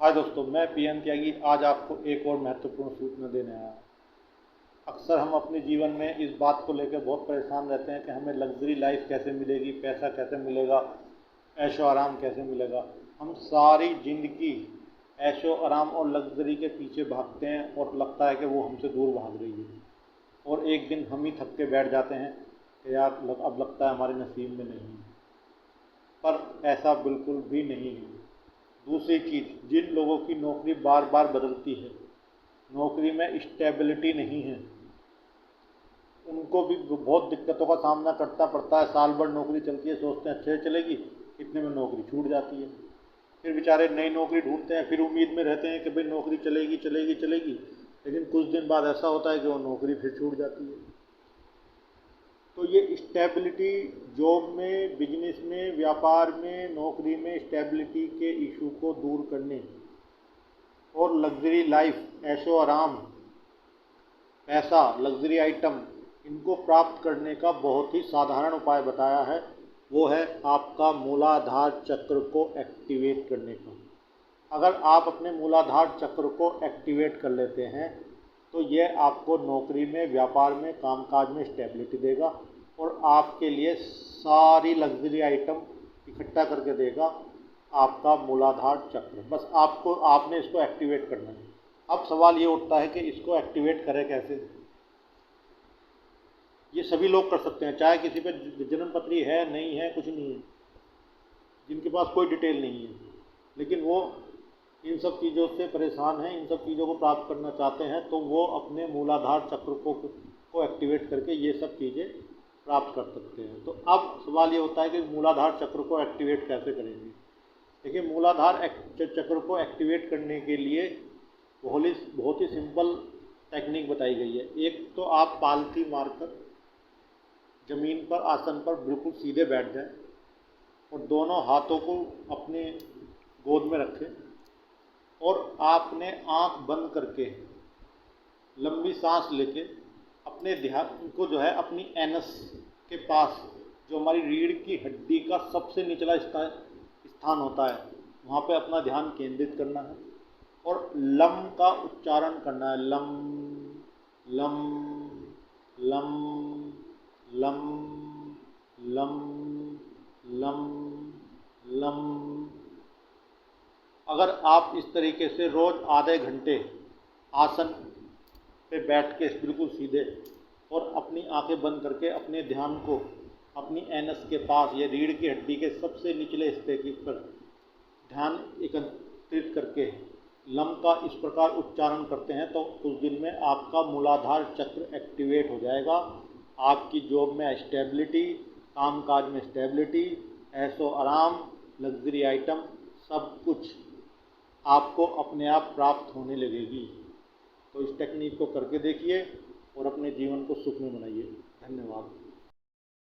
हाय दोस्तों, मैं पीएम त्यागी आज आपको एक और महत्वपूर्ण सूचना देने आया हूँ। अक्सर हम अपने जीवन में इस बात को लेकर बहुत परेशान रहते हैं कि हमें लग्जरी लाइफ कैसे मिलेगी, पैसा कैसे मिलेगा, ऐशो आराम कैसे मिलेगा। हम सारी ज़िंदगी ऐशो आराम और लग्जरी के पीछे भागते हैं और लगता है कि वो हमसे दूर भाग रही है। और एक दिन हम ही थक के बैठ जाते हैं कि यार अब लगता है हमारे नसीब में नहीं है। पर ऐसा बिल्कुल भी नहीं है। दूसरी चीज़, जिन लोगों की नौकरी बार बार बदलती है, नौकरी में स्टेबिलिटी नहीं है, उनको भी बहुत दिक्कतों का सामना करना पड़ता है। साल भर नौकरी चलती है, सोचते हैं अच्छे चलेगी, इतने में नौकरी छूट जाती है। फिर बेचारे नई नौकरी ढूंढते हैं, फिर उम्मीद में रहते हैं कि भाई नौकरी चलेगी चलेगी चलेगी, लेकिन कुछ दिन बाद ऐसा होता है कि वो नौकरी फिर छूट जाती है। तो ये स्टेबिलिटी, जॉब में, बिजनेस में, व्यापार में, नौकरी में स्टेबिलिटी के इशू को दूर करने और लग्जरी लाइफ, ऐशो आराम, पैसा, लग्जरी आइटम, इनको प्राप्त करने का बहुत ही साधारण उपाय बताया है। वो है आपका मूलाधार चक्र को एक्टिवेट करने का। अगर आप अपने मूलाधार चक्र को एक्टिवेट कर लेते हैं तो ये आपको नौकरी में, व्यापार में, कामकाज में स्टेबिलिटी देगा और आपके लिए सारी लग्जरी आइटम इकट्ठा करके देगा आपका मूलाधार चक्र। बस आपने इसको एक्टिवेट करना है। अब सवाल ये उठता है कि इसको एक्टिवेट करें कैसे। ये सभी लोग कर सकते हैं, चाहे किसी पे जन्म पत्री है, नहीं है, कुछ नहीं है, जिनके पास कोई डिटेल नहीं है, लेकिन वो इन सब चीज़ों से परेशान हैं, इन सब चीज़ों को प्राप्त करना चाहते हैं, तो वो अपने मूलाधार चक्र को एक्टिवेट करके ये सब चीज़ें प्राप्त कर सकते हैं। तो अब सवाल ये होता है कि मूलाधार चक्र को एक्टिवेट कैसे करेंगे। देखिए, मूलाधार चक्र को एक्टिवेट करने के लिए बहुत ही सिंपल टेक्निक बताई गई है। एक तो आप पालथी मारकर ज़मीन पर, आसन पर बिल्कुल सीधे बैठ जाएं और दोनों हाथों को अपने गोद में रखें और आपने आंख बंद करके लंबी सांस लेके अपने ध्यान को जो है अपनी एनस के पास, जो हमारी रीढ़ की हड्डी का सबसे निचला स्थान होता है, वहाँ पे अपना ध्यान केंद्रित करना है और लम का उच्चारण करना है। Lump, lump, lump, lump, lump, lump, lump. अगर आप इस तरीके से रोज़ आधे घंटे आसन पे बैठ के बिल्कुल सीधे और अपनी आंखें बंद करके अपने ध्यान को अपनी एनस के पास या रीढ़ की हड्डी के सबसे निचले हिस्से पर ध्यान एकत्रित करके लम का इस प्रकार उच्चारण करते हैं तो कुछ दिन में आपका मूलाधार चक्र एक्टिवेट हो जाएगा। आपकी जॉब में स्टेबिलिटी, कामकाज में स्टेबिलिटी, ऐशो आराम, लग्जरी आइटम, सब कुछ आपको अपने आप प्राप्त होने लगेगी। तो इस टेक्निक को करके देखिए और अपने जीवन को सुखमय बनाइए। धन्यवाद।